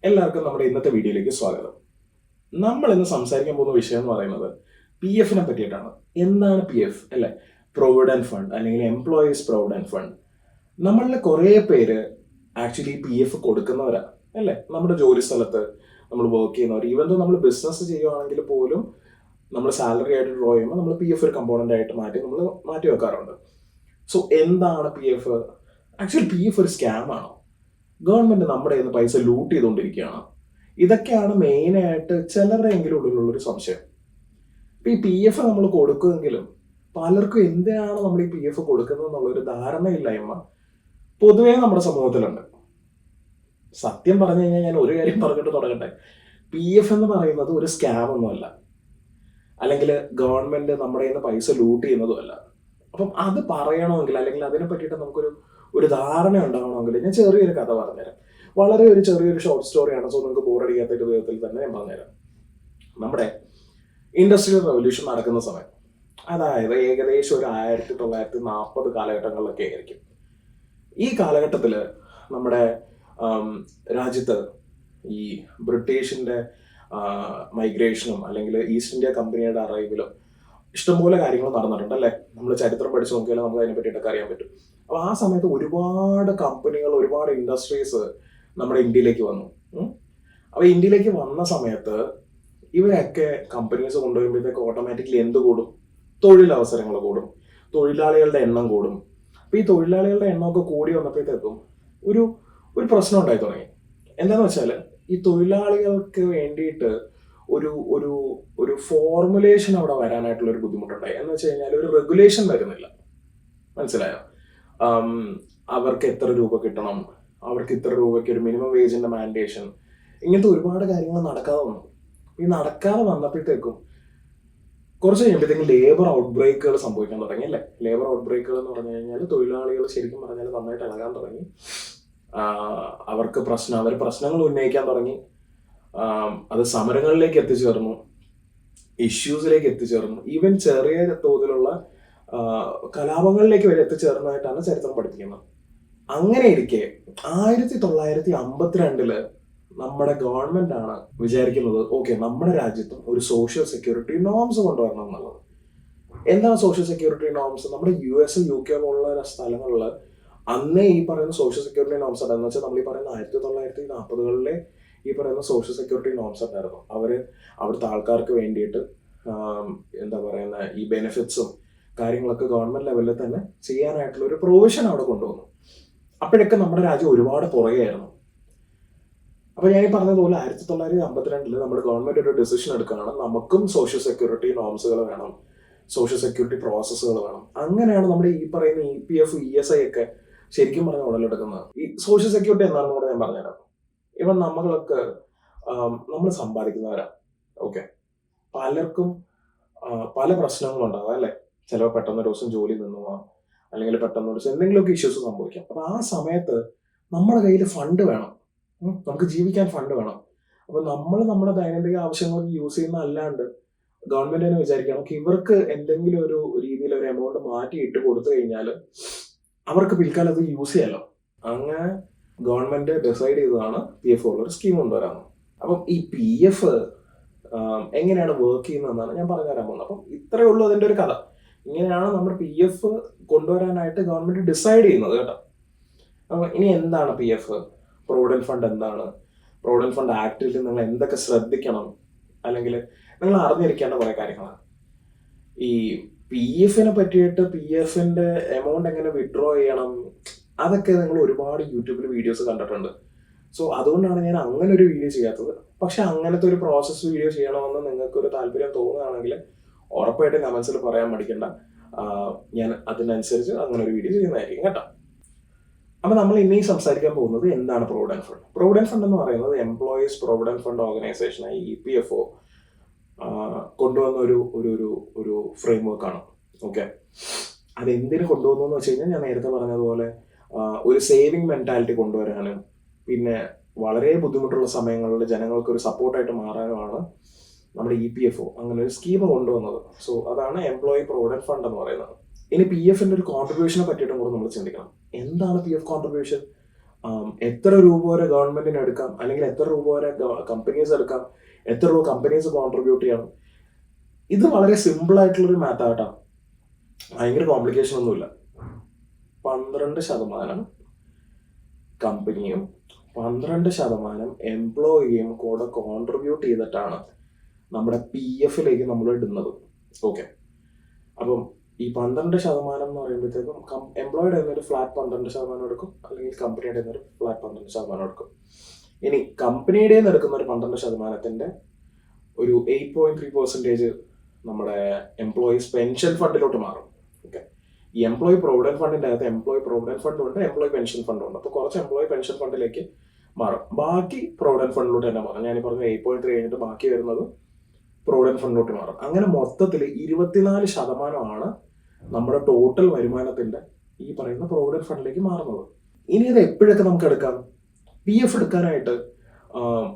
എല്ലാവർക്കും നമ്മുടെ ഇന്നത്തെ വീഡിയോയിലേക്ക് സ്വാഗതം. നമ്മൾ ഇന്ന് സംസാരിക്കാൻ പോകുന്ന വിഷയം എന്ന് പറയുന്നത് പി എഫിനെ പറ്റിയിട്ടാണ്. എന്താണ് പി എഫ് അല്ലെ? പ്രൊവിഡന്റ് ഫണ്ട് അല്ലെങ്കിൽ എംപ്ലോയീസ് പ്രൊവിഡന്റ് ഫണ്ട്. നമ്മളിൽ കുറേ പേര് ആക്ച്വലി പി എഫ് കൊടുക്കുന്നവരാണ് അല്ലേ? നമ്മുടെ ജോലി സ്ഥലത്ത് നമ്മൾ വർക്ക് ചെയ്യുന്നവർ, ഈവൻ ദോ നമ്മൾ ബിസിനസ് ചെയ്യുവാണെങ്കിൽ പോലും നമ്മൾ സാലറി ആയിട്ട് ഡ്രോ ചെയ്യുമ്പോൾ നമ്മൾ പി എഫ് ഒരു കമ്പോണന്റ് ആയിട്ട് നമ്മൾ മാറ്റി വെക്കാറുണ്ട്. സോ എന്താണ് P F? Actually P F ഒരു സ്കാം ആണോ? ഗവൺമെന്റ് നമ്മുടെ കയ്യിൽ നിന്ന് പൈസ ലൂട്ട് ചെയ്തുകൊണ്ടിരിക്കുകയാണ്. ഇതൊക്കെയാണ് മെയിനായിട്ട് ചിലരുടെയെങ്കിലും ഉള്ളിലുള്ളൊരു സംശയം. ഇപ്പൊ ഈ പി എഫ് നമ്മൾ കൊടുക്കുമെങ്കിലും പലർക്കും എന്തിനാണ് നമ്മൾ ഈ പി എഫ് കൊടുക്കുന്നത് എന്നുള്ളൊരു ധാരണയില്ലായ്മ പൊതുവേ നമ്മുടെ സമൂഹത്തിലുണ്ട്. സത്യം പറഞ്ഞു കഴിഞ്ഞാൽ ഞാൻ ഒരു കാര്യം പറഞ്ഞിട്ട് തുടങ്ങട്ടെ. പി എഫ് എന്ന് പറയുന്നത് ഒരു സ്കാം ഒന്നുമല്ല, അല്ലെങ്കിൽ ഗവൺമെന്റ് നമ്മുടെ കയ്യിൽ നിന്ന് പൈസ ലൂട്ട് ചെയ്യുന്നതുമല്ല. അപ്പം അത് പറയണമെങ്കിൽ അല്ലെങ്കിൽ അതിനെ പറ്റിയിട്ട് നമുക്കൊരു ഒരു ധാരണ ഉണ്ടാവണമെങ്കിൽ ഞാൻ ചെറിയൊരു കഥ പറഞ്ഞുതരാം. വളരെ ചെറിയൊരു ഷോർട്ട് സ്റ്റോറിയാണ്. സോ നിങ്ങൾക്ക് ബോറടിക്കാത്ത ഒരു വിധത്തിൽ തന്നെ ഞാൻ പറഞ്ഞുതരാം. നമ്മുടെ ഇൻഡസ്ട്രിയൽ റവല്യൂഷൻ നടക്കുന്ന സമയം, അതായത് ഏകദേശം ഒരു 1940 കാലഘട്ടങ്ങളിലൊക്കെ ആയിരിക്കും. ഈ കാലഘട്ടത്തിൽ നമ്മുടെ രാജ്യത്ത് ഈ ബ്രിട്ടീഷിന്റെ മൈഗ്രേഷനും അല്ലെങ്കിൽ ഈസ്റ്റ് ഇന്ത്യ കമ്പനിയുടെ അറൈവിലും ഇഷ്ടംപോലെ കാര്യങ്ങൾ നടന്നിട്ടുണ്ട് അല്ലേ? നമ്മൾ ചരിത്രം പഠിച്ചു നോക്കിയാൽ നമുക്ക് അതിനെ പറ്റിയിട്ടൊക്കെ അറിയാൻ പറ്റും. അപ്പോൾ ആ സമയത്ത് ഒരുപാട് കമ്പനികൾ, ഒരുപാട് ഇൻഡസ്ട്രീസ് നമ്മുടെ ഇന്ത്യയിലേക്ക് വന്നു. അപ്പോൾ ഇന്ത്യയിലേക്ക് വന്ന സമയത്ത് ഇവരൊക്കെ കമ്പനീസ് കൊണ്ടുവരുമ്പോഴത്തേക്ക് ഓട്ടോമാറ്റിക്കലി എന്ത് കൂടും? തൊഴിലവസരങ്ങൾ കൂടും, തൊഴിലാളികളുടെ എണ്ണം കൂടും. അപ്പോൾ ഈ തൊഴിലാളികളുടെ എണ്ണമൊക്കെ കൂടി വന്നപ്പോഴത്തേക്കും ഒരു ഒരു പ്രശ്നം ഉണ്ടായി തുടങ്ങി. എന്താന്ന് വെച്ചാൽ ഈ തൊഴിലാളികൾക്ക് വേണ്ടിയിട്ട് ഒരു ഒരു ഒരു ഫോർമുലേഷൻ അവിടെ വരാനായിട്ടുള്ള ഒരു ബുദ്ധിമുട്ടുണ്ടായി. എന്ന് വെച്ച് കഴിഞ്ഞാൽ ഒരു റെഗുലേഷൻ വരുന്നില്ല. മനസ്സിലായോ? അവർക്ക് എത്ര രൂപ കിട്ടണം, അവർക്ക് ഇത്ര രൂപയ്ക്ക് ഒരു മിനിമം വേജിന്റെ മാൻഡേഷൻ, ഇങ്ങനത്തെ ഒരുപാട് കാര്യങ്ങൾ നടക്കാതെ വന്നു. ഈ നടക്കാതെ വന്നപ്പോഴത്തേക്കും കുറച്ച് കഴിയുമ്പോഴത്തേക്കും ലേബർ ഔട്ട് ബ്രേക്കുകൾ സംഭവിക്കാൻ തുടങ്ങി അല്ലേ? ലേബർ ഔട്ട് ബ്രേക്കുകൾ എന്ന് പറഞ്ഞു കഴിഞ്ഞാൽ തൊഴിലാളികൾ ശരിക്കും പറഞ്ഞാൽ നന്നായിട്ട് ഇളകാൻ തുടങ്ങി. അവർ പ്രശ്നങ്ങൾ ഉന്നയിക്കാൻ തുടങ്ങി. അത് സമരങ്ങളിലേക്ക് എത്തിച്ചേർന്നു, ഇഷ്യൂസിലേക്ക് എത്തിച്ചേർന്നു, ഈവൻ ചെറിയ തോതിലുള്ള കലാപങ്ങളിലേക്ക് വരെ എത്തിച്ചേർന്നതായിട്ടാണ് ചരിത്രം പഠിപ്പിക്കുന്നത്. അങ്ങനെ ഇരിക്കെ 1952 നമ്മുടെ ഗവൺമെന്റ് ആണ് വിചാരിക്കുന്നത്, ഓക്കെ, നമ്മുടെ രാജ്യത്തും ഒരു സോഷ്യൽ സെക്യൂരിറ്റി നോംസ് കൊണ്ടുവരണം എന്നുള്ളത്. എന്താണ് സോഷ്യൽ സെക്യൂരിറ്റി നോംസ്? നമ്മുടെ US, UK പോലുള്ള സ്ഥലങ്ങളിൽ അന്നേ ഈ പറയുന്ന സോഷ്യൽ സെക്യൂരിറ്റി നോംസ് ഉണ്ടായിരുന്നു. വെച്ചാൽ നമ്മൾ ഈ പറയുന്ന 1940-കളിലെ ഈ പറയുന്ന സോഷ്യൽ സെക്യൂരിറ്റി നോംസ് ഉണ്ടായിരുന്നു. അവിടുത്തെ ആൾക്കാർക്ക് വേണ്ടിയിട്ട് എന്താ പറയുന്ന ഈ ബെനിഫിറ്റ്സും കാര്യങ്ങളൊക്കെ ഗവൺമെന്റ് ലെവലിൽ തന്നെ ചെയ്യാനായിട്ടുള്ള ഒരു പ്രൊവിഷൻ അവിടെ കൊണ്ടുവന്നു. അപ്പോഴൊക്കെ നമ്മുടെ രാജ്യം ഒരുപാട് പുറകെയായിരുന്നു. അപ്പൊ ഞാൻ ഈ പറഞ്ഞതുപോലെ 1952 നമ്മുടെ ഗവൺമെന്റ് ഒരു ഡിസിഷൻ എടുക്കുകയാണ്, നമുക്കും സോഷ്യൽ സെക്യൂരിറ്റി നോംസുകൾ വേണം, സോഷ്യൽ സെക്യൂരിറ്റി പ്രോസസ്സുകൾ വേണം. അങ്ങനെയാണ് നമ്മുടെ ഈ പറയുന്ന EPF, ESI ഒക്കെ ശരിക്കും പറഞ്ഞ ഉടലെടുക്കുന്നത്. ഈ സോഷ്യൽ സെക്യൂരിറ്റി എന്താണെന്ന് കൂടെ ഞാൻ പറഞ്ഞുതരാം. ഇവൻ നമ്മൾ സമ്പാദിക്കുന്നവരാ. ഓക്കെ, പലർക്കും പല പ്രശ്നങ്ങളുണ്ടാകാം അല്ലെ? ചിലപ്പോൾ പെട്ടെന്ന് ഒരു ദിവസം ജോലി നിന്ന് പോവാം, അല്ലെങ്കിൽ പെട്ടെന്ന് ഒരു ദിവസം എന്തെങ്കിലുമൊക്കെ ഇഷ്യൂസ് സംഭവിക്കാം. അപ്പൊ ആ സമയത്ത് നമ്മുടെ കയ്യിൽ ഫണ്ട് വേണം, നമുക്ക് ജീവിക്കാൻ ഫണ്ട് വേണം. അപ്പൊ നമ്മൾ നമ്മുടെ ദൈനംദിന ആവശ്യങ്ങൾക്ക് യൂസ് ചെയ്യുന്ന അല്ലാണ്ട് ഗവൺമെന്റ് തന്നെ വിചാരിക്കണം ഇവർക്ക് എന്തെങ്കിലും ഒരു രീതിയിൽ ഒരു എമൗണ്ട് മാറ്റി ഇട്ട് കൊടുത്തു കഴിഞ്ഞാൽ അവർക്ക് പിൽക്കാലത്ത് യൂസ് ചെയ്യാലോ. അങ്ങനെ ഗവൺമെന്റ് ഡിസൈഡ് ചെയ്തതാണ് PF ഉള്ളൊരു സ്കീം കൊണ്ടുവരാമെന്ന്. അപ്പം ഈ PF എങ്ങനെയാണ് വർക്ക് ചെയ്യുന്നതെന്നാണ് ഞാൻ പറഞ്ഞു തരാൻ പോകുന്നത്. അപ്പം ഇത്രയേ ഉള്ളൂ അതിന്റെ ഒരു കഥ. ഇങ്ങനെയാണ് നമ്മുടെ PF കൊണ്ടുവരാനായിട്ട് ഗവൺമെന്റ് ഡിസൈഡ് ചെയ്യുന്നത് കേട്ടോ. അപ്പൊ ഇനി എന്താണ് PF? പ്രൊവിഡന്റ് ഫണ്ട് എന്താണ്? പ്രൊവിഡന്റ് ഫണ്ട് ആക്ടിൽ നിങ്ങൾ എന്തൊക്കെ ശ്രദ്ധിക്കണം, അല്ലെങ്കിൽ നിങ്ങൾ അറിഞ്ഞിരിക്കേണ്ട കുറെ കാര്യങ്ങളാണ്. ഈ PF പറ്റിയിട്ട്, PF എമൗണ്ട് എങ്ങനെ വിഡ്രോ ചെയ്യണം, അതൊക്കെ നിങ്ങൾ ഒരുപാട് യൂട്യൂബിൽ വീഡിയോസ് കണ്ടിട്ടുണ്ട്. സോ അതുകൊണ്ടാണ് ഞാൻ അങ്ങനെ ഒരു വീഡിയോ ചെയ്യാത്തത്. പക്ഷെ അങ്ങനത്തെ ഒരു പ്രോസസ് വീഡിയോ ചെയ്യണമെന്ന് നിങ്ങൾക്ക് ഒരു താല്പര്യം തോന്നുകയാണെങ്കിൽ ഉറപ്പായിട്ടും കമന്റ്സിൽ പറയാൻ മടിക്കണ്ട. ഞാൻ അതിനനുസരിച്ച് അങ്ങനെ ഒരു വീഡിയോ ചെയ്യുന്നതായിരിക്കും കേട്ടോ. അപ്പൊ നമ്മൾ ഇനി സംസാരിക്കാൻ പോകുന്നത് എന്താണ് പ്രൊവിഡന്റ് ഫണ്ട്. പ്രൊവിഡന്റ് ഫണ്ട് എന്ന് പറയുന്നത് എംപ്ലോയീസ് പ്രൊവിഡന്റ് ഫണ്ട് ഓർഗനൈസേഷനായി EPFO കൊണ്ടുവന്ന ഒരു ഫ്രെയിംവർക്ക് ആണ്. ഓക്കെ, അതെന്തിനു കൊണ്ടുവന്നു എന്ന് വെച്ച് കഴിഞ്ഞാൽ ഞാൻ നേരത്തെ പറഞ്ഞതുപോലെ ഒരു സേവിങ് മെന്റാലിറ്റി കൊണ്ടുവരാനും പിന്നെ വളരെ ബുദ്ധിമുട്ടുള്ള സമയങ്ങളിൽ ജനങ്ങൾക്ക് ഒരു സപ്പോർട്ടായിട്ട് മാറാനുമാണ് നമ്മുടെ EPFO അങ്ങനെ ഒരു സ്കീം കൊണ്ടുവന്നത്. സോ അതാണ് എംപ്ലോയി പ്രൊവിഡന്റ് ഫണ്ട് എന്ന് പറയുന്നത്. ഇനി PF ഒരു കോൺട്രിബ്യൂഷനെ പറ്റിയിട്ടും കൂടെ നമ്മൾ ചിന്തിക്കണം. എന്താണ് PF കോൺട്രിബ്യൂഷൻ? എത്ര രൂപ വരെ ഗവൺമെന്റിന് എടുക്കാം, അല്ലെങ്കിൽ എത്ര രൂപ വരെ കമ്പനീസ് എടുക്കാം, എത്ര രൂപ കമ്പനീസ് കോൺട്രിബ്യൂട്ട് ചെയ്യണം. ഇത് വളരെ സിമ്പിൾ ആയിട്ടുള്ളൊരു മാത്ത് ആട്ടോ, ഭയങ്കര കോംപ്ലിക്കേഷൻ ഒന്നുമില്ല. 12% കമ്പനിയും 12% എംപ്ലോയിയും കൂടെ കോൺട്രിബ്യൂട്ട് ചെയ്തിട്ടാണ് നമ്മുടെ PF നമ്മൾ ഇടുന്നത്. ഓക്കെ, അപ്പം ഈ 12% എന്ന് പറയുമ്പോഴത്തേക്കും എംപ്ലോയിയുടെ ഒരു ഫ്ലാറ്റ് 12% എടുക്കും, അല്ലെങ്കിൽ കമ്പനിയുടെ ഒരു ഫ്ലാറ്റ് 12% എടുക്കും. ഇനി കമ്പനിയുടെ എടുക്കുന്ന ഒരു 12%ന്റെ ഒരു 8.3% നമ്മുടെ എംപ്ലോയീസ് പെൻഷൻ ഫണ്ടിലോട്ട് മാറും. ഓക്കെ, ഈ എംപ്ലോയി പ്രൊവിഡന്റ് ഫണ്ടിന്റെ അകത്ത് എംപ്ലോയി പ്രൊവിഡന്റ് ഫണ്ടും ഉണ്ട്, എംപ്ലോയി പെൻഷൻ ഫണ്ടും ഉണ്ട്. അപ്പോൾ കുറച്ച് എംപ്ലോയി പെൻഷൻ ഫണ്ടിലേക്ക് മാറും, ബാക്കി പ്രൊവിഡന്റ് ഫണ്ടിലോട്ട് തന്നെ മാറും. ഞാൻ പറഞ്ഞ 8.3 കഴിഞ്ഞിട്ട് ബാക്കി വരുന്നത് പ്രൊവിഡന്റ് ഫണ്ടിലോട്ട് മാറും. അങ്ങനെ മൊത്തത്തിൽ 24% നമ്മുടെ ടോട്ടൽ വരുമാനത്തിന്റെ ഈ പറയുന്ന പ്രൊവിഡന്റ് ഫണ്ടിലേക്ക് മാറുന്നത്. ഇനി ഇത് എപ്പോഴൊക്കെ നമുക്ക് എടുക്കാം? PF എടുക്കാനായിട്ട്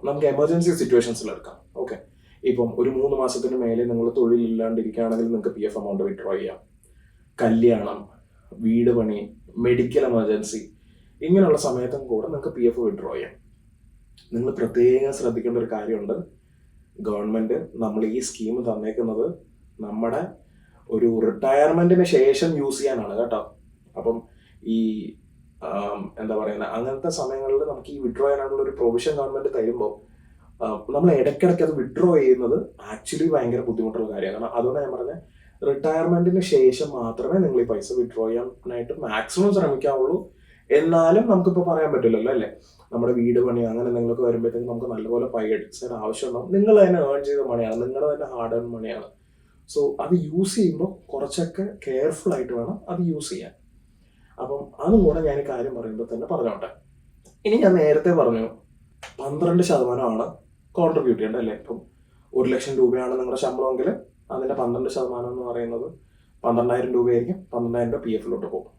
നമുക്ക് എമർജൻസി സിറ്റുവേഷൻസിൽ എടുക്കാം. ഓക്കെ, ഇപ്പം ഒരു 3 മാസത്തിന് മേലെ നിങ്ങൾ തൊഴിലില്ലാണ്ടിരിക്കുകയാണെങ്കിൽ നിങ്ങൾക്ക് PF എമൗണ്ട് വിഡ്രോ ചെയ്യാം. കല്യാണം, വീട് പണി, മെഡിക്കൽ എമർജൻസി, ഇങ്ങനെയുള്ള സമയത്തും കൂടെ നിങ്ങൾക്ക് PF വിഡ്രോ ചെയ്യാം. നിങ്ങൾ പ്രത്യേകം ശ്രദ്ധിക്കേണ്ട ഒരു കാര്യമുണ്ട്, ഗവൺമെന്റ് നമ്മൾ ഈ സ്കീം തന്നേക്കുന്നത് നമ്മുടെ ഒരു റിട്ടയർമെന്റിന് ശേഷം യൂസ് ചെയ്യാനാണ് കേട്ടോ. അപ്പം ഈ എന്താ പറയുന്നത്, അങ്ങനത്തെ സമയങ്ങളിൽ നമുക്ക് ഈ വിഡ്രോ ചെയ്യാനുള്ള ഒരു പ്രൊവിഷൻ ഗവൺമെന്റ് തരുമ്പോൾ നമ്മൾ ഇടയ്ക്കിടയ്ക്ക് അത് വിഡ്രോ ചെയ്യുന്നത് ആക്ച്വലി ഭയങ്കര ബുദ്ധിമുട്ടുള്ള കാര്യമാണ്. കാരണം അതുകൊണ്ട് ഞാൻ പറഞ്ഞത്, റിട്ടയർമെന്റിന് ശേഷം മാത്രമേ നിങ്ങൾ ഈ പൈസ വിഡ്രോ ചെയ്യാനായിട്ട് മാക്സിമം ശ്രമിക്കാവുള്ളൂ. എന്നാലും നമുക്കിപ്പോൾ പറയാൻ പറ്റില്ലല്ലോ അല്ലേ, നമ്മുടെ വീട് പണി അങ്ങനെ എന്തെങ്കിലുമൊക്കെ വരുമ്പോഴത്തേക്കും നമുക്ക് നല്ലപോലെ പൈസ ആവശ്യമുണ്ടാവും. നിങ്ങൾ തന്നെ ഏൺ ചെയ്ത മണിയാണ്, നിങ്ങളുടെ തന്നെ ഹാർഡ് ഏൺ മണിയാണ്. സോ അത് യൂസ് ചെയ്യുമ്പോൾ കുറച്ചൊക്കെ കെയർഫുൾ ആയിട്ട് വേണം അത് യൂസ് ചെയ്യാൻ. അപ്പം അതും കൂടെ ഞാൻ ഈ കാര്യം പറയുമ്പോൾ തന്നെ പറഞ്ഞോട്ടെ. ഇനി ഞാൻ നേരത്തെ പറഞ്ഞു 12% കോൺട്രിബ്യൂട്ട് ചെയ്യേണ്ടത് അല്ലേ. ഇപ്പം 1,00,000 രൂപയാണ് നിങ്ങളുടെ ശമ്പളമെങ്കിൽ അതിൻ്റെ 12% എന്ന് പറയുന്നത് 12,000 രൂപയായിരിക്കും. 12,000 രൂപ PF പോകും.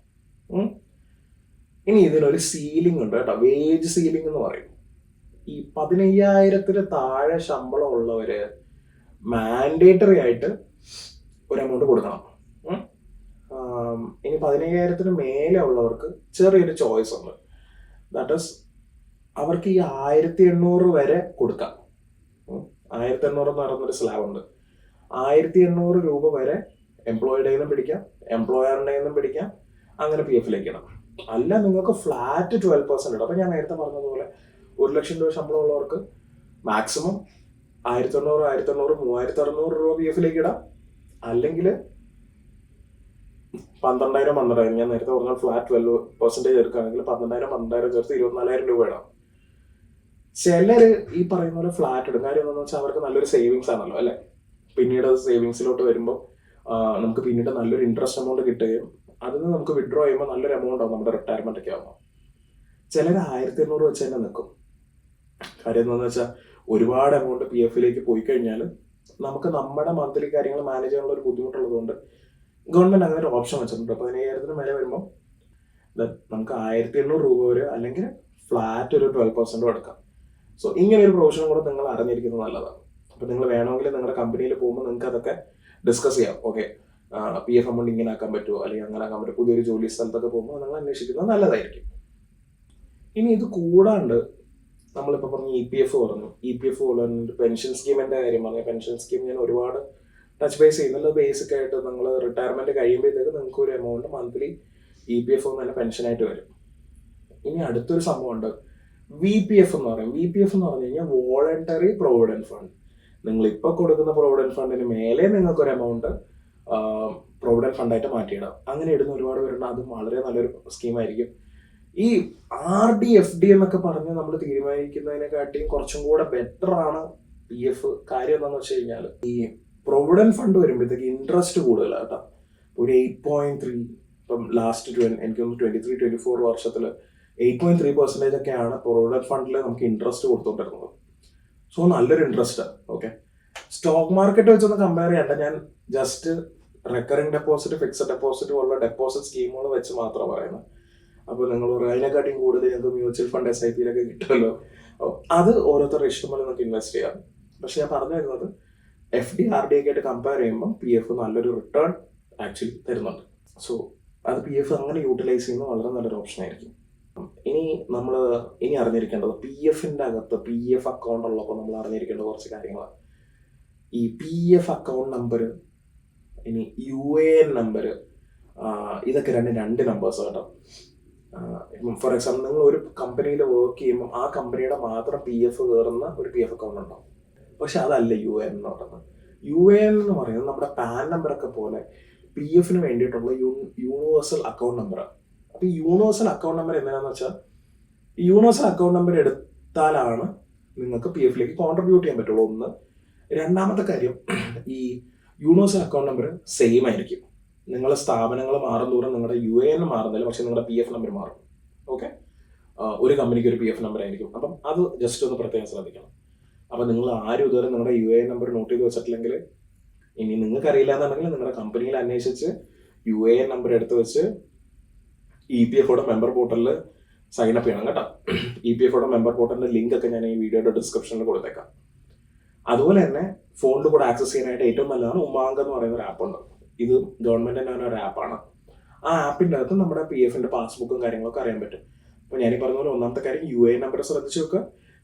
ഇനി ഇതിനൊരു സീലിംഗ് ഉണ്ട് കേട്ടോ, വേജ് സീലിംഗ് എന്ന് പറയും. ഈ 15,000 താഴെ ശമ്പളം ഉള്ളവര് മാൻഡേറ്ററി ആയിട്ട് ഒരു എമൗണ്ട് കൊടുക്കണം. ഇനി 15,000 മേലെ ഉള്ളവർക്ക് ചെറിയൊരു ചോയ്സ് ഉണ്ട്. ദാറ്റ് ഈസ്, അവർക്ക് ഈ 1,800 വരെ കൊടുക്കാം. 1,800 എന്ന് പറയുന്നൊരു സ്ലാബ് ഉണ്ട്. 1,800 രൂപ വരെ എംപ്ലോയിയുടെ നിന്നും പിടിക്കാം, എംപ്ലോയറിന്റെ നിന്നും പിടിക്കാം, അങ്ങനെ PF ഇടാം. അല്ല നിങ്ങൾക്ക് ഫ്ലാറ്റ് 12% ഇടാം. അപ്പൊ ഞാൻ നേരത്തെ പറഞ്ഞതുപോലെ 1,00,000 രൂപ ശമ്പളം ഉള്ളവർക്ക് മാക്സിമം 1,800, 3,600 രൂപ PF ഇടാം. അല്ലെങ്കിൽ 12,000 ഞാൻ നേരത്തെ പറഞ്ഞ ഫ്ലാറ്റ് 12% എടുക്കുകയാണെങ്കിൽ 12,000 ചേർത്ത് 24,000 രൂപ ഇടാം. ചിലര് ഈ പറയുന്ന പോലെ ഫ്ലാറ്റ് ഇടും. കാര്യം എന്താണെന്ന് വെച്ചാൽ അവർക്ക് നല്ലൊരു സേവിങ്സ് ആണല്ലോ അല്ലെ. പിന്നീട് സേവിങ്സിലോട്ട് വരുമ്പോൾ നമുക്ക് പിന്നീട് നല്ലൊരു ഇൻട്രസ്റ്റ് എമൗണ്ട് കിട്ടുകയും അതിൽ നിന്ന് നമുക്ക് വിഡ്രോ ചെയ്യുമ്പോൾ നല്ലൊരു എമൗണ്ട് ആവും നമ്മുടെ റിട്ടയർമെന്റ് ഒക്കെ ആവുമ്പോൾ. ചിലർ 1,800 വെച്ച് തന്നെ നിൽക്കും. കാര്യം എന്താണെന്ന് വെച്ചാൽ ഒരുപാട് എമൗണ്ട് PF പോയി കഴിഞ്ഞാൽ നമുക്ക് നമ്മുടെ മന്ത്ലി കാര്യങ്ങൾ മാനേജ് ചെയ്യാനുള്ള ഒരു ബുദ്ധിമുട്ടുള്ളത് കൊണ്ട് ഗവൺമെന്റ് അങ്ങനെ ഒരു ഓപ്ഷൻ വെച്ചിട്ടുണ്ട്. 15,000 മേലെ വരുമ്പോൾ നമുക്ക് 1,800 രൂപ വരെ അല്ലെങ്കിൽ ഫ്ലാറ്റ് ഒരു 12% എടുക്കാം. സോ ഇങ്ങനെ ഒരു പ്രൊവിഷനും കൂടെ നിങ്ങൾ അറിഞ്ഞിരിക്കുന്നത് നല്ലതാണ്. അപ്പൊ നിങ്ങൾ വേണമെങ്കിൽ നിങ്ങളുടെ കമ്പനിയിൽ പോകുമ്പോൾ നിങ്ങൾക്ക് അതൊക്കെ ഡിസ്കസ് ചെയ്യാം. ഓക്കെ, PF എമൗണ്ട് ഇങ്ങനെ ആക്കാൻ പറ്റുമോ, അല്ലെങ്കിൽ അങ്ങനെ ആക്കാൻ പറ്റുമോ, പുതിയൊരു ജോലി സ്ഥലത്തൊക്കെ പോകുമ്പോൾ നിങ്ങൾ അന്വേഷിക്കുന്നത് നല്ലതായിരിക്കും. ഇനി ഇത് കൂടാണ്ട് നമ്മളിപ്പോൾ പറഞ്ഞു EPF പറഞ്ഞു, EPF പോലെ പെൻഷൻ സ്കീമിന്റെ കാര്യം പറഞ്ഞു. പെൻഷൻ സ്കീം ഞാൻ ഒരുപാട് ടച്ച് ബേസ് ചെയ്യുന്നത് ബേസിക് ആയിട്ട് നിങ്ങൾ റിട്ടയർമെന്റ് കഴിയുമ്പോഴത്തേക്ക് നിങ്ങൾക്ക് ഒരു എമൗണ്ട് മന്ത്ലി EPF തന്നെ പെൻഷനായിട്ട് വരും. ഇനി അടുത്തൊരു സംഭവം ഉണ്ട്, VPF എന്ന് പറയും. VPF എന്ന് പറഞ്ഞു കഴിഞ്ഞാൽ വോളണ്ടറി പ്രൊവിഡന്റ് ഫണ്ട്. നിങ്ങൾ ഇപ്പൊ കൊടുക്കുന്ന പ്രൊവിഡന്റ് ഫണ്ടിന് മേലെ നിങ്ങൾക്ക് ഒരു എമൗണ്ട് പ്രൊവിഡന്റ് ഫണ്ടായിട്ട് മാറ്റിയിടാം. അങ്ങനെ ഇടുന്ന ഒരുപാട് പേരുണ്ട്. അതും വളരെ നല്ലൊരു സ്കീമായിരിക്കും. ഈ RD FD എന്നൊക്കെ പറഞ്ഞ് നമ്മൾ തീരുമാനിക്കുന്നതിനെക്കാട്ടിയും കുറച്ചും കൂടെ ബെറ്റർ ആണ് PF. കാര്യം എന്താണെന്ന് വെച്ച് കഴിഞ്ഞാൽ ഈ പ്രൊവിഡന്റ് ഫണ്ട് വരുമ്പോഴത്തേക്ക് ഇൻട്രസ്റ്റ് കൂടുതലാണ് കേട്ടോ. ഒരു 8.3, ഇപ്പം ലാസ്റ്റ് എനിക്കൊന്ന് 23-24 വർഷത്തിൽ 8.3% ഒക്കെയാണ് പ്രൊവിഡന്റ് ഫണ്ടിൽ നമുക്ക് ഇൻട്രസ്റ്റ് കൊടുത്തോണ്ടിരുന്നത്. സോ നല്ലൊരു ഇൻട്രസ്റ്റ്. ഓക്കെ, സ്റ്റോക്ക് മാർക്കറ്റ് വെച്ചൊന്ന് കമ്പയർ ചെയ്യണ്ട, ഞാൻ just recurring deposit, fixed deposit പോലുള്ള ഡെപ്പോസിറ്റ് സ്കീമുകൾ വെച്ച് മാത്രം പറയുന്നത്. അപ്പോൾ നിങ്ങൾ അതിനെക്കാട്ടിയും കൂടുതൽ ഞങ്ങൾക്ക് മ്യൂച്വൽ ഫണ്ട് SIP കിട്ടുമല്ലോ. അത് ഓരോരുത്തരുടെ ഇഷ്ടം പോലെ നമുക്ക് ഇൻവെസ്റ്റ് ചെയ്യാം. പക്ഷെ ഞാൻ പറഞ്ഞു വരുന്നത് FD RD ഒക്കെ ആയിട്ട് കമ്പയർ ചെയ്യുമ്പോൾ PF നല്ലൊരു റിട്ടേൺ ആക്ച്വലി തരുന്നുണ്ട്. സോ അത് PF അങ്ങനെ യൂട്ടിലൈസ് ചെയ്യുന്നത് വളരെ നല്ലൊരു ഓപ്ഷൻ ആയിരിക്കും. ഇനി നമ്മൾ അറിഞ്ഞിരിക്കേണ്ടത് പി എഫിൻ്റെ അകത്ത് പി എഫ് അക്കൗണ്ട് ഉള്ളപ്പോൾ നമ്മൾ അറിഞ്ഞിരിക്കേണ്ട കുറച്ച് കാര്യങ്ങളാണ്. ഈ പി എഫ് അക്കൗണ്ട് നമ്പർ, ഇനി UAN നമ്പർ, ഇതൊക്കെ രണ്ട് നമ്പേഴ്സ് കേട്ടോ. ഫോർ എക്സാമ്പിൾ നിങ്ങൾ ഒരു കമ്പനിയിൽ വർക്ക് ചെയ്യുമ്പോൾ ആ കമ്പനിയുടെ മാത്രം PF കയറുന്ന ഒരു PF അക്കൗണ്ട് ഉണ്ടാവും. പക്ഷെ അതല്ല UAN എന്ന് പറയുന്നത്. UAN എന്ന് പറയുന്നത് നമ്മുടെ പാൻ നമ്പറൊക്കെ പോലെ PF വേണ്ടിയിട്ടുള്ള യൂണിവേഴ്സൽ അക്കൗണ്ട് നമ്പറാണ്. അപ്പോൾ ഈ യൂണിവേഴ്സൽ അക്കൗണ്ട് നമ്പർ എന്തിനാന്ന് വെച്ചാൽ, ഈ യൂണിവേഴ്സൽ അക്കൗണ്ട് നമ്പർ എടുത്താലാണ് നിങ്ങൾക്ക് PF കോൺട്രിബ്യൂട്ട് ചെയ്യാൻ പറ്റുള്ളൂ. ഒന്ന്. രണ്ടാമത്തെ കാര്യം, ഈ യൂണിവേഴ്സൽ അക്കൗണ്ട് നമ്പർ സെയിം ആയിരിക്കും. നിങ്ങളുടെ സ്ഥാപനങ്ങൾ മാറും തോറും നിങ്ങളുടെ UAN മാറുന്നില്ല, പക്ഷെ നിങ്ങളുടെ PF നമ്പർ മാറും. ഓക്കെ, ഒരു കമ്പനിക്ക് ഒരു PF നമ്പർ ആയിരിക്കും. അപ്പം അത് ജസ്റ്റ് ഒന്ന് പ്രത്യേകം ശ്രദ്ധിക്കണം. അപ്പം നിങ്ങൾ ആരും ഇതുവരെ നിങ്ങളുടെ UAN നമ്പർ നോട്ട് ചെയ്ത് വെച്ചിട്ടില്ലെങ്കിൽ, ഇനി നിങ്ങൾക്ക് അറിയില്ല എന്നുണ്ടെങ്കിൽ നിങ്ങളുടെ കമ്പനിയിൽ അന്വേഷിച്ച് UAN നമ്പർ എടുത്ത് വെച്ച് EPFOയുടെ മെമ്പർ പോർട്ടലിൽ സൈൻ അപ്പ് ചെയ്യണം കേട്ടോ. EPFOയുടെ മെമ്പർ പോർട്ടലിന്റെ ലിങ്ക് ഒക്കെ ഞാൻ ഈ വീഡിയോയുടെ ഡിസ്ക്രിപ്ഷനിൽ കൊടുത്തേക്കാം. അതുപോലെ തന്നെ ഫോണിൽ കൂടെ ആക്സസ് ചെയ്യാനായിട്ട് ഏറ്റവും നല്ലതാണ് ഉമാങ്ക് എന്ന് പറയുന്ന ഒരു ആപ്പ് ഉണ്ട്. ഇത് ഗവൺമെന്റിന്റെ തന്നെ ഒരു ആപ്പാണ്. ആ ആപ്പിന്റെ അകത്ത് നമ്മുടെ PF പാസ്ബുക്കും കാര്യങ്ങളൊക്കെ അറിയാൻ പറ്റും. അപ്പോൾ ഞാൻ ഈ പറഞ്ഞ പോലെ ഒന്നാമത്തെ കാര്യം UAN നമ്പർ ശ്രദ്ധിച്ചു വെക്കുക.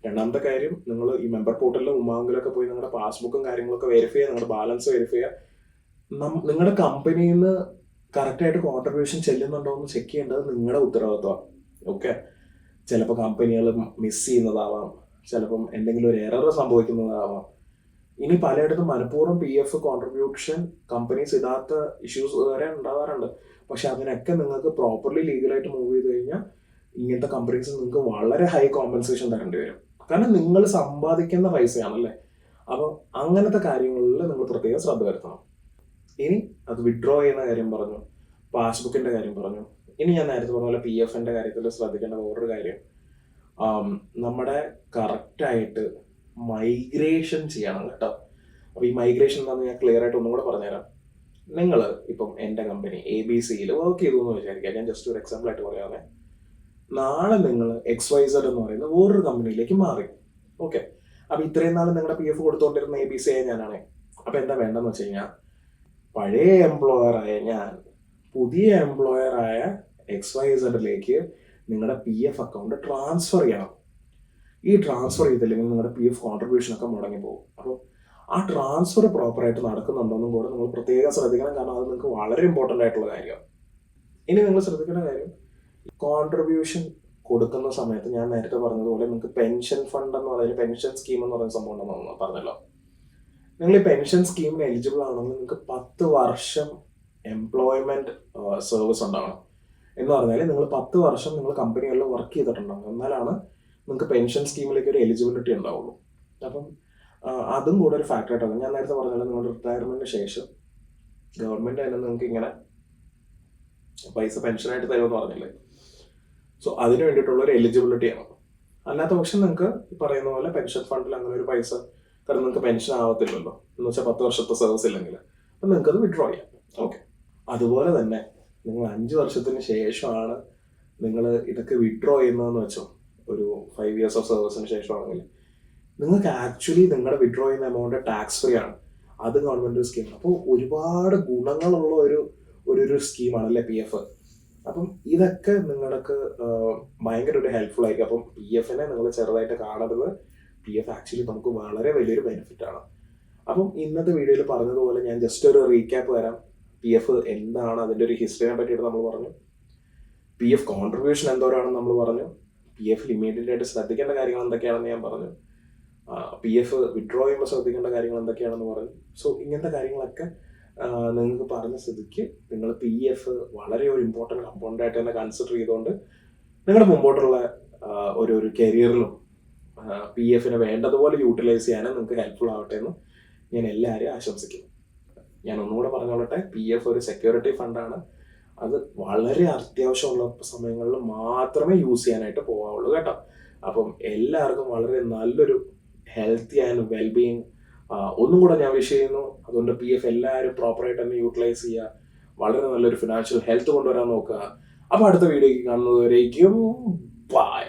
രണ്ടാമത്തെ കാര്യം, നിങ്ങൾ ഈ മെമ്പർ പോർട്ടലിലും ഉമാങ്കിലൊക്കെ പോയി നിങ്ങളുടെ പാസ്ബുക്കും കാര്യങ്ങളൊക്കെ വെരിഫൈ ചെയ്യുക, നിങ്ങളുടെ ബാലൻസ് വെരിഫൈ ചെയ്യുക. നിങ്ങളുടെ കമ്പനിയിൽ നിന്ന് കറക്റ്റായിട്ട് കോൺട്രിബ്യൂഷൻ ചെല്ലുന്നുണ്ടോ എന്ന് ചെക്ക് ചെയ്യേണ്ടത് നിങ്ങളുടെ ഉത്തരവാദിത്വമാണ്. ഓക്കെ, ചിലപ്പോൾ കമ്പനികൾ മിസ് ചെയ്യുന്നതാവാം, ചിലപ്പം എന്തെങ്കിലും ഒരു എറർ സംഭവിക്കുന്നതാവാം. ഇനി പലയിടത്തും മനഃപൂർവ്വം PF കോൺട്രിബ്യൂഷൻ കമ്പനീസ് ഇടാത്ത ഇഷ്യൂസ് വരെ ഉണ്ടാവാറുണ്ട്. പക്ഷെ അതിനൊക്കെ നിങ്ങൾക്ക് പ്രോപ്പർലി ലീഗലായിട്ട് മൂവ് ചെയ്ത് കഴിഞ്ഞാൽ ഇങ്ങനത്തെ കമ്പനീസ് നിങ്ങൾക്ക് വളരെ ഹൈ കോമ്പൻസേഷൻ തരേണ്ടി വരും. കാരണം നിങ്ങൾ സമ്പാദിക്കുന്ന പൈസയാണല്ലേ. അപ്പോൾ അങ്ങനത്തെ കാര്യങ്ങളിൽ നിങ്ങൾ പ്രത്യേകം ശ്രദ്ധ വരുത്തണം. ഇനി അത് വിഡ്രോ ചെയ്യുന്ന കാര്യം പറഞ്ഞു, പാസ്ബുക്കിന്റെ കാര്യം പറഞ്ഞു. ഇനി ഞാൻ നേരത്തെ പറഞ്ഞ പോലെ PF കാര്യത്തിൽ ശ്രദ്ധിക്കേണ്ട വേറൊരു കാര്യം, നമ്മുടെ കറക്റ്റായിട്ട് മൈഗ്രേഷൻ ചെയ്യണം കേട്ടോ. അപ്പോൾ ഈ മൈഗ്രേഷൻ എന്താണെന്ന് ഞാൻ ക്ലിയർ ആയിട്ട് ഒന്നും കൂടെ പറഞ്ഞുതരാം. നിങ്ങൾ ഇപ്പം എൻ്റെ കമ്പനി ABCയിൽ വർക്ക് ചെയ്തു എന്ന് വിചാരിക്കുക. ഞാൻ ജസ്റ്റ് ഒരു എക്സാമ്പിൾ ആയിട്ട് പറയാമേ. നാളെ നിങ്ങൾ XYZ എന്ന് പറയുന്ന വേറൊരു കമ്പനിയിലേക്ക് മാറി. ഓക്കെ, അപ്പോൾ ഇത്രയും നാൾ നിങ്ങളുടെ PF കൊടുത്തുകൊണ്ടിരുന്ന ABC ആയ ഞാനാണ്. അപ്പോൾ എന്താ വേണ്ടെന്ന് വെച്ച് കഴിഞ്ഞാൽ, പഴയ എംപ്ലോയറായ ഞാൻ പുതിയ എംപ്ലോയറായ XYZലേക്ക് നിങ്ങളുടെ PF അക്കൗണ്ട് ട്രാൻസ്ഫർ ചെയ്യണം. ഈ ട്രാൻസ്ഫർ ചെയ്തില്ലെങ്കിൽ നിങ്ങളുടെ PF കോൺട്രിബ്യൂഷനൊക്കെ മുടങ്ങി പോകും. അപ്പോൾ ആ ട്രാൻസ്ഫർ പ്രോപ്പറായിട്ട് നടക്കുന്നുണ്ടോന്നും കൂടെ നിങ്ങൾ പ്രത്യേകം ശ്രദ്ധിക്കണം. കാരണം അത് നിങ്ങൾക്ക് വളരെ ഇമ്പോർട്ടൻ്റ് ആയിട്ടുള്ള കാര്യമാണ്. ഇനി നിങ്ങൾ ശ്രദ്ധിക്കേണ്ട കാര്യം, കോൺട്രിബ്യൂഷൻ കൊടുക്കുന്ന സമയത്ത് ഞാൻ നേരത്തെ പറഞ്ഞതുപോലെ നിങ്ങൾക്ക് പെൻഷൻ ഫണ്ട് എന്ന് പറയുന്നത്, പെൻഷൻ സ്കീം എന്ന് പറയുന്ന സംഭവം ഉണ്ടെന്ന് പറഞ്ഞല്ലോ. നിങ്ങൾ ഈ പെൻഷൻ സ്കീമിന് എലിജിബിൾ ആണെങ്കിൽ നിങ്ങൾക്ക് 10 വർഷം എംപ്ലോയ്മെന്റ് സർവീസ് ഉണ്ടാവണം. എന്ന് പറഞ്ഞാൽ നിങ്ങൾ 10 വർഷം നിങ്ങൾ കമ്പനികളിൽ വർക്ക് ചെയ്തിട്ടുണ്ടാവും. എന്നാലാണ് നിങ്ങൾക്ക് പെൻഷൻ സ്കീമിലേക്ക് ഒരു എലിജിബിലിറ്റി ഉണ്ടാവുള്ളൂ. അപ്പം അതും കൂടെ ഒരു ഫാക്ടറായിട്ടാണ്. ഞാൻ നേരത്തെ പറഞ്ഞാൽ നിങ്ങളുടെ റിട്ടയർമെന്റിന് ശേഷം ഗവൺമെന്റ് തന്നെ നിങ്ങൾക്ക് ഇങ്ങനെ പൈസ പെൻഷനായിട്ട് തരുമെന്ന് പറഞ്ഞില്ലേ. സോ അതിന് വേണ്ടിയിട്ടുള്ള ഒരു എലിജിബിലിറ്റിയാണ്. അല്ലാത്ത പക്ഷം നിങ്ങൾക്ക് പറയുന്ന പോലെ പെൻഷൻ ഫണ്ടിൽ അങ്ങനെ ഒരു പൈസ, കാരണം നിങ്ങൾക്ക് പെൻഷൻ ആവത്തില്ലല്ലോ എന്ന് വെച്ചാൽ 10 വർഷത്തെ സർവീസ് ഇല്ലെങ്കിൽ, അപ്പം നിങ്ങൾക്ക് അത് വിഡ്രോ ചെയ്യാം. ഓക്കെ, അതുപോലെ തന്നെ നിങ്ങൾ 5 വർഷത്തിന് ശേഷമാണ് നിങ്ങൾ ഇതൊക്കെ വിഡ്രോ ചെയ്യുന്നതെന്ന് വെച്ചോ, ഒരു 5 years ഓഫ് സർവീസിന് ശേഷമാണെങ്കിൽ നിങ്ങൾക്ക് ആക്ച്വലി നിങ്ങളുടെ വിഡ്രോ ചെയ്യുന്ന എമൗണ്ട് ടാക്സ് ഫ്രീ ആണ്. അത് ഗവൺമെന്റ് സ്കീമാണ്. അപ്പോൾ ഒരുപാട് ഗുണങ്ങളുള്ള ഒരു സ്കീമാണ് അല്ലേ PF. അപ്പം ഇതൊക്കെ നിങ്ങൾക്ക് ഭയങ്കര ഒരു ഹെൽപ്ഫുൾ ആയിരിക്കും. അപ്പം PF നിങ്ങൾ ചെറുതായിട്ട് കാണരുത്. PF ആക്ച്വലി നമുക്ക് വളരെ വലിയൊരു ബെനിഫിറ്റ് ആണ്. അപ്പം ഇന്നത്തെ വീഡിയോയിൽ പറഞ്ഞതുപോലെ ഞാൻ ജസ്റ്റ് ഒരു റീക്യാപ്പ് തരാം. PF എന്താണ്, അതിൻ്റെ ഒരു ഹിസ്റ്ററിനെ പറ്റിയിട്ട് നമ്മൾ പറഞ്ഞു. PF കോൺട്രിബ്യൂഷൻ എന്തോരാണെന്ന് നമ്മൾ പറഞ്ഞു. PF ഇമ്മീഡിയറ്റ് ആയിട്ട് ശ്രദ്ധിക്കേണ്ട കാര്യങ്ങൾ എന്തൊക്കെയാണെന്ന് ഞാൻ പറഞ്ഞു. PF വിഡ്രോ ചെയ്യുമ്പോൾ ശ്രദ്ധിക്കേണ്ട കാര്യങ്ങൾ എന്തൊക്കെയാണെന്ന് പറഞ്ഞു. സോ ഇങ്ങനത്തെ കാര്യങ്ങളൊക്കെ നിങ്ങൾക്ക് പറഞ്ഞ സ്ഥിതിക്ക് നിങ്ങൾ PF വളരെ ഒരു ഇമ്പോർട്ടൻറ്റ് കമ്പോണൻ്റ് ആയിട്ട് തന്നെ കൺസിഡർ ചെയ്തുകൊണ്ട് നിങ്ങളുടെ മുമ്പോട്ടുള്ള ഒരു കരിയറിലും PF വേണ്ടതുപോലെ യൂട്ടിലൈസ് ചെയ്യാനും നിങ്ങൾക്ക് ഹെൽപ്ഫുൾ ആവട്ടെ എന്ന് ഞാൻ എല്ലാവരെയും ആശംസിക്കുന്നു. ഞാൻ ഒന്നുകൂടെ പറഞ്ഞോളട്ടെ, PF ഒരു സെക്യൂരിറ്റി ഫണ്ടാണ്. അത് വളരെ അത്യാവശ്യമുള്ള സമയങ്ങളിൽ മാത്രമേ യൂസ് ചെയ്യാനായിട്ട് പോകാവുള്ളൂ കേട്ടോ. അപ്പം എല്ലാവർക്കും വളരെ നല്ലൊരു ഹെൽത്തി ആൻഡ് വെൽബീയിങ് ഒന്നും കൂടെ ഞാൻ വിഷ് ചെയ്യുന്നു. അതുകൊണ്ട് PF എല്ലാവരും പ്രോപ്പറായിട്ട് തന്നെ യൂട്ടിലൈസ് ചെയ്യുക. വളരെ നല്ലൊരു ഫിനാൻഷ്യൽ ഹെൽത്ത് കൊണ്ടുവരാൻ നോക്കുക. അപ്പോൾ അടുത്ത വീഡിയോയ്ക്ക് കാണുന്നതുവരേക്കും ബൈ.